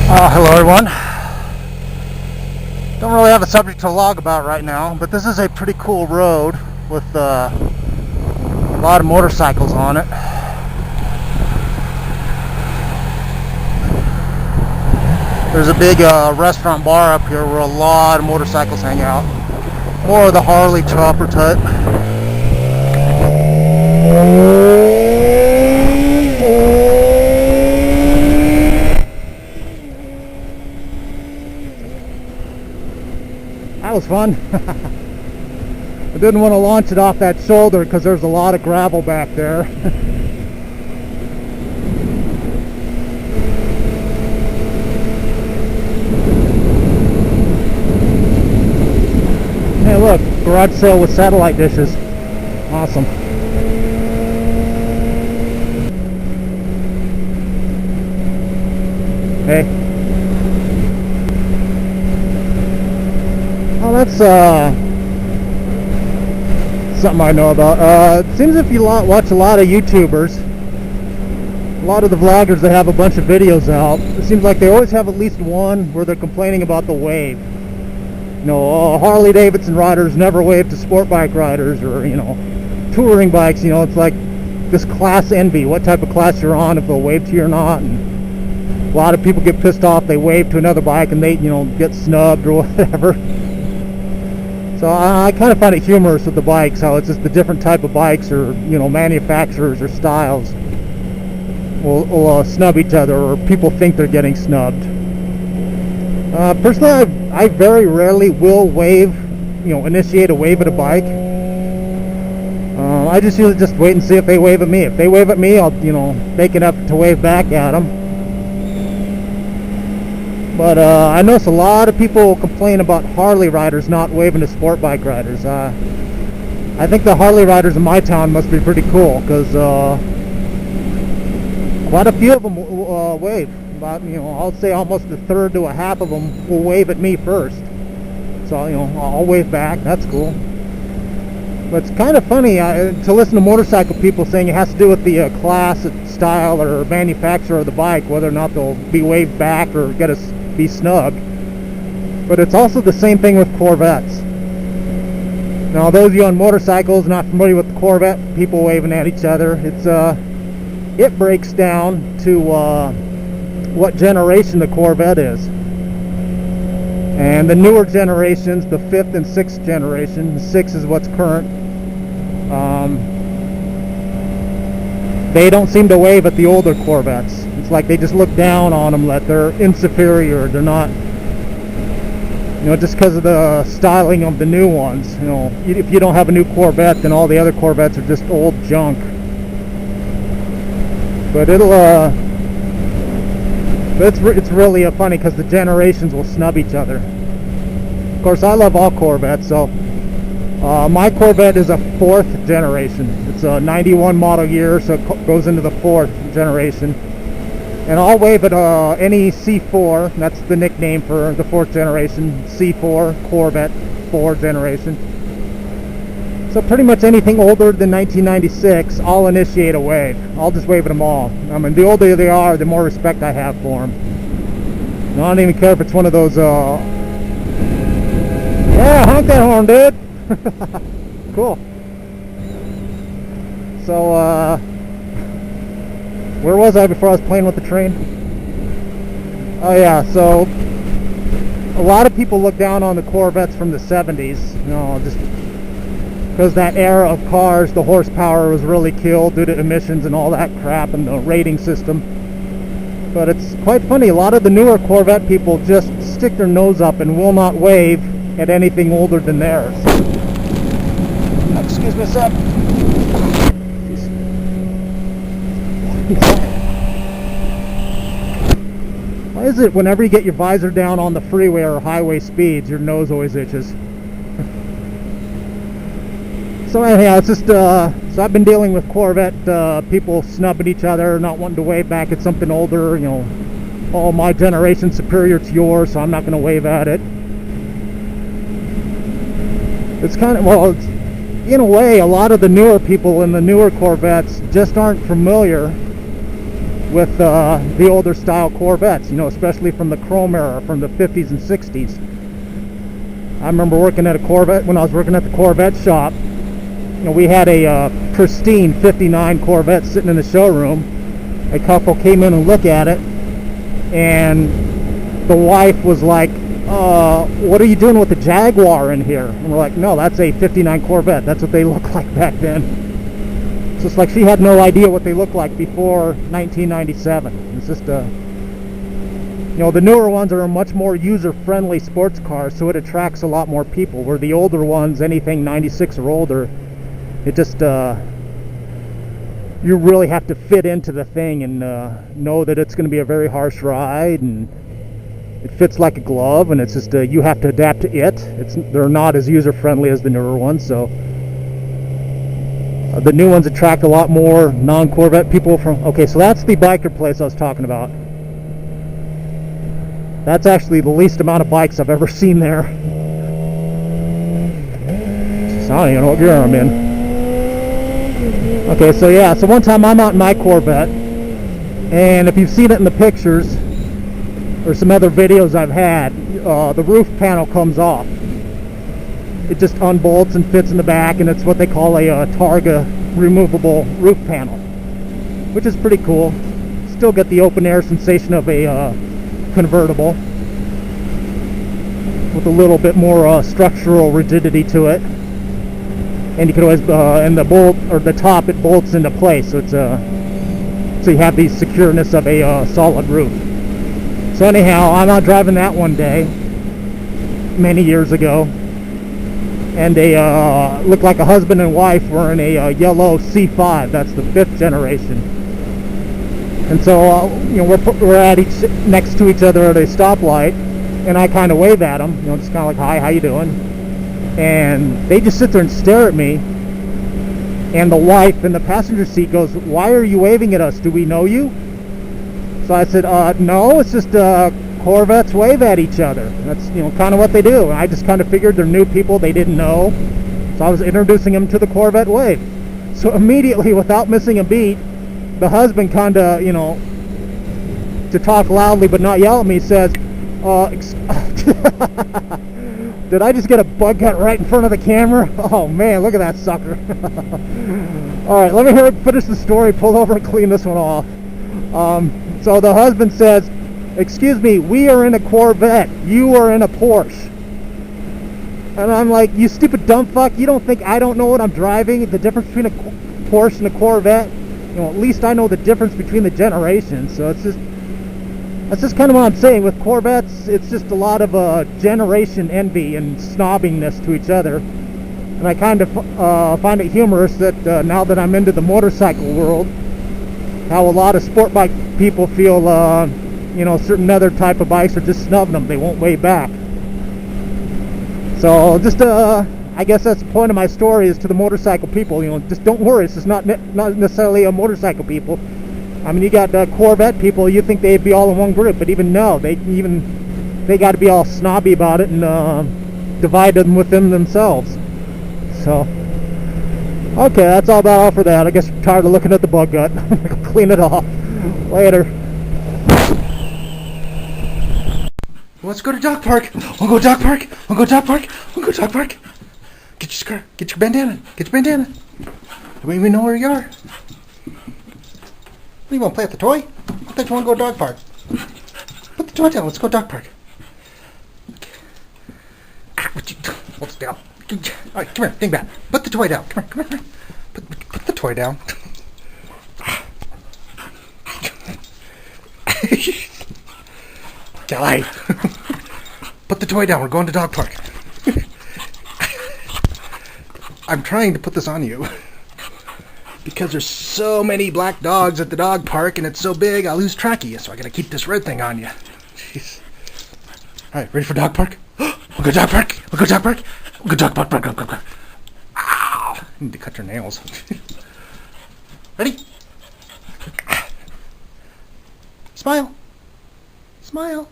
Hello everyone. Don't really have a subject to log about right now, but this is a pretty cool road with a lot of motorcycles on it. There's a big restaurant bar up here where a lot of motorcycles hang out. More of the Harley chopper type. That was fun. I didn't want to launch it off that shoulder because there's a lot of gravel back there. Hey look, garage sale with satellite dishes. Awesome. Hey. Oh, that's something I know about. It seems if you watch a lot of YouTubers, a lot of the vloggers that have a bunch of videos out, it seems like they always have at least one where they're complaining about the wave. You know, Harley Davidson riders never wave to sport bike riders, or, you know, touring bikes. You know, it's like this class envy, what type of class you're on, if they'll wave to you or not. And a lot of people get pissed off, they wave to another bike and they, you know, get snubbed or whatever. So I kind of find it humorous with the bikes, how it's just the different type of bikes, or, you know, manufacturers or styles will snub each other, or people think they're getting snubbed. Personally, I very rarely will wave, you know, initiate a wave at a bike. I just usually just wait and see if they wave at me. If they wave at me, I'll, you know, make an effort to wave back at them. But I notice a lot of people complain about Harley riders not waving to sport bike riders. I think the Harley riders in my town must be pretty cool, because quite a few of them wave. About, you know, I'll say almost a third to a half of them will wave at me first. So, you know, I'll wave back. That's cool. But it's kind of funny to listen to motorcycle people saying it has to do with the class, style, or manufacturer of the bike, whether or not they'll be waved back or be snubbed. But it's also the same thing with Corvettes. Now, those of you on motorcycles not familiar with the Corvette people waving at each other, it breaks down to what generation the Corvette is. And the newer generations, the 5th and 6th generation, the 6 is what's current, they don't seem to wave at the older Corvettes. It's like they just look down on them, that they're inferior, they're not, you know, just because of the styling of the new ones. You know, if you don't have a new Corvette, then all the other Corvettes are just old junk. But it's really funny because the generations will snub each other. Of course, I love all Corvettes, so my Corvette is a 4th generation. It's a 91 model year, so it goes into the 4th generation. And I'll wave at any C4, that's the nickname for the 4th generation, C4, Corvette 4 generation. So pretty much anything older than 1996, I'll initiate a wave. I'll just wave at them all. I mean, the older they are, the more respect I have for them. And I don't even care if it's one of those, yeah, honk that horn, dude! Cool. So, where was I before I was playing with the train? Oh yeah, so a lot of people look down on the Corvettes from the 70s, you know, just because that era of cars, the horsepower was really killed due to emissions and all that crap and the rating system. But it's quite funny, a lot of the newer Corvette people just stick their nose up and will not wave at anything older than theirs. Excuse me a sec. Why is it whenever you get your visor down on the freeway or highway speeds, your nose always itches? So anyhow, it's just, so I've been dealing with Corvette people snubbing each other, not wanting to wave back at something older, you know, oh, my generation's superior to yours, so I'm not going to wave at it. It's kind of, well, it's, in a way, a lot of the newer people in the newer Corvettes just aren't familiar with the older style Corvettes, you know, especially from the Chrome era, from the 50s and 60s. I remember working at a Corvette, when I was working at the Corvette shop, you know, we had a pristine 59 Corvette sitting in the showroom. A couple came in and looked at it, and the wife was like, what are you doing with the Jaguar in here? And we're like, no, that's a 59 Corvette. That's what they look like back then. It's just like she had no idea what they looked like before 1997. It's just you know, the newer ones are much more user-friendly sports cars, so it attracts a lot more people. Where the older ones, anything 96 or older, it just you really have to fit into the thing and know that it's going to be a very harsh ride, and it fits like a glove, and it's just you have to adapt to it. They're not as user-friendly as the newer ones, so the new ones attract a lot more non-Corvette people from. Okay, so that's the biker place I was talking about. That's actually the least amount of bikes I've ever seen there. So I don't even know what gear I'm in. Okay, so yeah, so one time I'm out in my Corvette, and if you've seen it in the pictures or some other videos I've had, the roof panel comes off. It just unbolts and fits in the back, and it's what they call a Targa removable roof panel, which is pretty cool. Still get the open air sensation of a convertible with a little bit more structural rigidity to it. And you can always, and the bolt, or the top, it bolts into place, so it's so you have the secureness of a solid roof. So anyhow, I'm out driving that one day, many years ago, and they looked like a husband and wife were in a yellow C5. That's the 5th generation. And so you know, we're at next to each other at a stoplight, and I kind of wave at them, you know, just kind of like, hi, how you doing? And they just sit there and stare at me, and the wife in the passenger seat goes, why are you waving at us? Do we know you? So I said, no, it's just Corvettes wave at each other. That's, you know, kind of what they do. And I just kind of figured they're new people they didn't know, so I was introducing them to the Corvette wave. So immediately, without missing a beat, the husband kind of, you know, to talk loudly but not yell at me, says, did I just get a bug cut right in front of the camera? Oh man, look at that sucker. Alright, let me finish the story, pull over and clean this one off. So the husband says, excuse me, we are in a Corvette, you are in a Porsche. And I'm like, you stupid dumb fuck, you don't think I don't know what I'm driving? The difference between a Porsche and a Corvette? You know, at least I know the difference between the generations. So it's just, that's just kind of what I'm saying. With Corvettes, it's just a lot of generation envy and snobbingness to each other. And I kind of find it humorous that now that I'm into the motorcycle world, how a lot of sport bike people feel, you know, certain other type of bikes are just snubbing them. They won't weigh back. So just, I guess that's the point of my story, is to the motorcycle people. You know, just don't worry. It's just not necessarily a motorcycle people. I mean, you got Corvette people, you think they'd be all in one group, but even no, they got to be all snobby about it and divide them within themselves. So, okay, that's all about all for that. I guess I'm tired of looking at the bug gut. Clean it off. Later. Let's go to dog park. We'll go dog park. We'll go dog park. We'll go dog park. Get your scarf. Get your bandana. Get your bandana. Do we even know where you are? What, you want to play at the toy? I thought you want to go dog park. Put the toy down. Let's go dog park. Okay. What you? Hold it down. All right, come here, dingbat. Put the toy down. Come here, come here. Put the toy down. Die. Put the toy down. We're going to dog park. I'm trying to put this on you because there's so many black dogs at the dog park, and it's so big I'll lose track of you, so I gotta keep this red thing on you. Jeez. Alright, ready for dog park? We'll go dog park! We'll go dog park! We'll go dog park, park, park, park, park. Ow! I need to cut your nails. Ready? Smile! Smile!